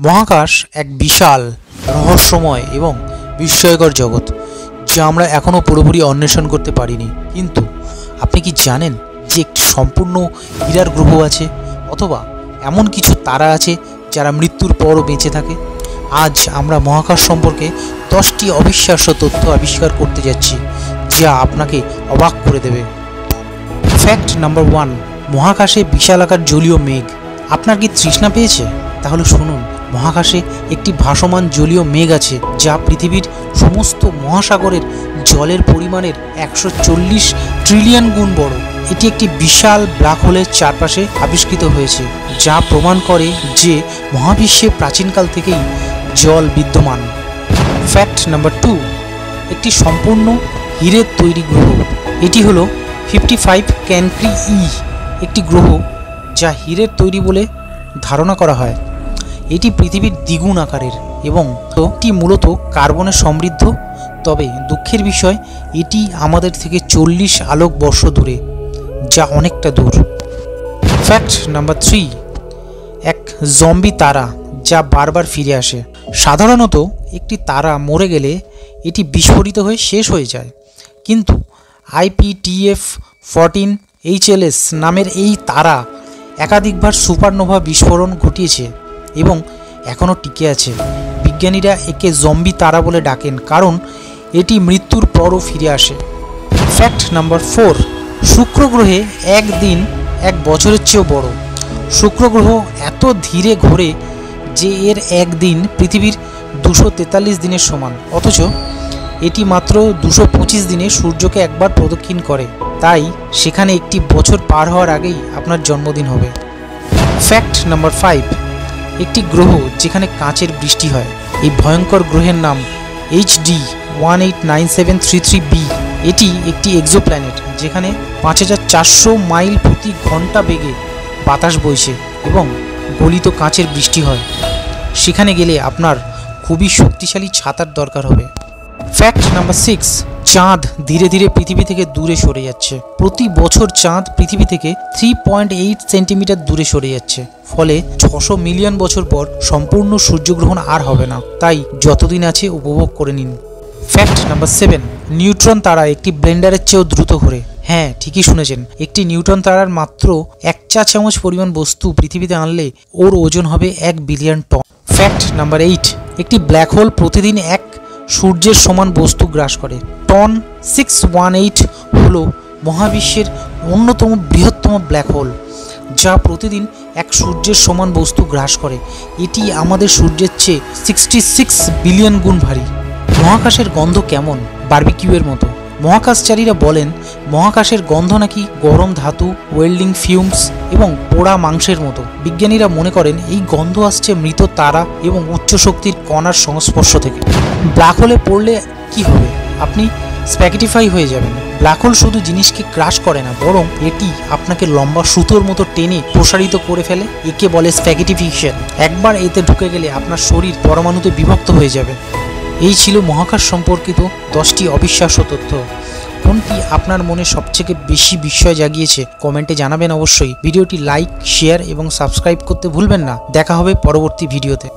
মহাকাশ এক বিশাল রহস্যময় এবং বিস্ময়কর জগৎ যা আমরা এখনও পুরোপুরি অন্বেষণ করতে পারিনি। কিন্তু আপনি কি জানেন যে একটি সম্পূর্ণ হীরার গ্রহ আছে, অথবা এমন কিছু তারা আছে যারা মৃত্যুর পরও বেঁচে থাকে? আজ আমরা মহাকাশ সম্পর্কে 10টি অবিশ্বাস্য তথ্য আবিষ্কার করতে যাচ্ছি যা আপনাকে অবাক করে দেবে। ফ্যাক্ট নাম্বার 1, মহাকাশে বিশালাকার জলীয় মেঘ। আপনার কি তৃষ্ণা পেয়েছে? তাহলে শুনুন, মহাকাশে একটি ভাসমান জলীয় মেঘ আছে যা পৃথিবীর সমস্ত মহাসাগরের জলের পরিমাণের 140 ট্রিলিয়ন গুণ বড়। এটি একটি বিশাল ব্ল্যাক হোলের চারপাশে আবিষ্কৃত হয়েছে, যা প্রমাণ করে যে মহাবিশ্বে প্রাচীনকাল থেকেই জল বিদ্যমান। ফ্যাক্ট নাম্বার 2, একটি সম্পূর্ণ হীরের তৈরি গ্রহ। এটি হলো 55 ক্যানক্রি ই, একটি গ্রহ যা হীরের তৈরি বলে ধারণা করা হয়। এটি পৃথিবীর দ্বিগুণ আকারের এবং এটি মূলত কার্বনে সমৃদ্ধ, তবে দুঃখের বিষয় এটি আমাদের থেকে 40 আলোক বর্ষ দূরে, যা অনেকটা দূর। ফ্যাক্ট নাম্বার 3, এক জম্বি তারা যা বারবার ফিরে আসে। সাধারণত একটি তারা মরে গেলে এটি বিস্ফোরিত হয়ে শেষ হয়ে যায়, কিন্তু IPTF 14 HLS নামের এই তারা একাধিকবার সুপারনোভা বিস্ফোরণ ঘটিয়েছে এবং এখনও টিকে আছে। বিজ্ঞানীরা একে জম্বি তারা বলে ডাকেন কারণ এটি মৃত্যুর পরও ফিরে আসে। ফ্যাক্ট নাম্বার 4, শুক্র গ্রহে এক দিন এক বছরের চেয়েও বড়। শুক্র গ্রহ এত ধীরে ঘোরে যে এর এক দিন পৃথিবীর 243 দিনের সমান, অথচ এটি মাত্র 225 দিনে সূর্যকে একবার প্রদক্ষিণ করে। তাই সেখানে একটি বছর পার হওয়ার আগেই আপনার জন্মদিন হবে। ফ্যাক্ট নাম্বার 5, একটি গ্রহ যেখানে কাঁচের বৃষ্টি হয়। এই ভয়ঙ্কর গ্রহের নাম HD 189733b। এটি একটি এক্সোপ্ল্যানেট যেখানে 5400 মাইল প্রতি ঘন্টা বেগে বাতাস বইছে এবং গলিত কাঁচের বৃষ্টি হয়। সেখানে গেলে আপনার খুবই শক্তিশালী ছাতার দরকার হবে। ফ্যাক্ট নাম্বার 6, চাঁদ ধীরে ধীরে পৃথিবী থেকে দূরে সরে যাচ্ছে। প্রতি বছর চাঁদ পৃথিবী থেকে 3.8 সেন্টিমিটার দূরে সরে যাচ্ছে, ফলে 600 মিলিয়ন বছর পর সম্পূর্ণ সূর্যগ্রহণ আর হবে না। তাই যতদিন আছে উপভোগ করে নিন। ফ্যাক্ট নাম্বার 7, নিউট্রন তারা একটি ব্লেন্ডারের চেয়েও দ্রুত ঘোরে। হ্যাঁ, ঠিকই শুনেছেন, একটি নিউট্রন তারার মাত্র 1 চা চামচ পরিমাণ বস্তু পৃথিবীতে আনলে ওর ওজন হবে 1 বিলিয়ন টন। ফ্যাক্ট নাম্বার 8, একটি ব্ল্যাক হোল প্রতিদিন এক সূর্যের সমান বস্তু গ্রাস করে। টন 618 হলো মহাবিশ্বের অন্যতম বৃহত্তম ব্ল্যাক হোল, যা প্রতিদিন এক সূর্যের সমান বস্তু গ্রাস করে। এটি আমাদের সূর্যের চেয়ে 66 বিলিয়ন গুণ ভারী। মহাকাশের গন্ধ কেমন? বারবিকিউয়ের মতো। মহাকাশচারীরা বলেন মহাকাশের গন্ধ নাকি গরম ধাতু, ওয়েল্ডিং ফিউমস এবং পোড়া মাংসের মতো। বিজ্ঞানীরা মনে করেন এই গন্ধ আসছে মৃত তারা এবং উচ্চ শক্তির কণার সংস্পর্শ থেকে। ব্ল্যাক হোলে পড়লে কি হবে? আপনি স্প্যাগেটিফাই হয়ে যাবেন। ব্ল্যাক হোল শুধু জিনিসকে ক্রাশ করে না, বরং এটি আপনাকে লম্বা সুতোর মতো টেনে প্রসারিত করে ফেলে। একে বলে স্প্যাগেটিফিকেশন। একবার এতে ঢুকে গেলে আপনার শরীর পরমাণুতে বিভক্ত হয়ে যাবে। এই ছিল মহাকাশ সম্পর্কিত 10টি অবিশ্বাস্য তথ্য। কোনটি আপনার মনে সবথেকে বেশি বিস্ময় জাগিয়েছে কমেন্টে জানাবেন অবশ্যই। ভিডিওটি লাইক, শেয়ার এবং সাবস্ক্রাইব করতে ভুলবেন না। দেখা হবে পরবর্তী ভিডিওতে।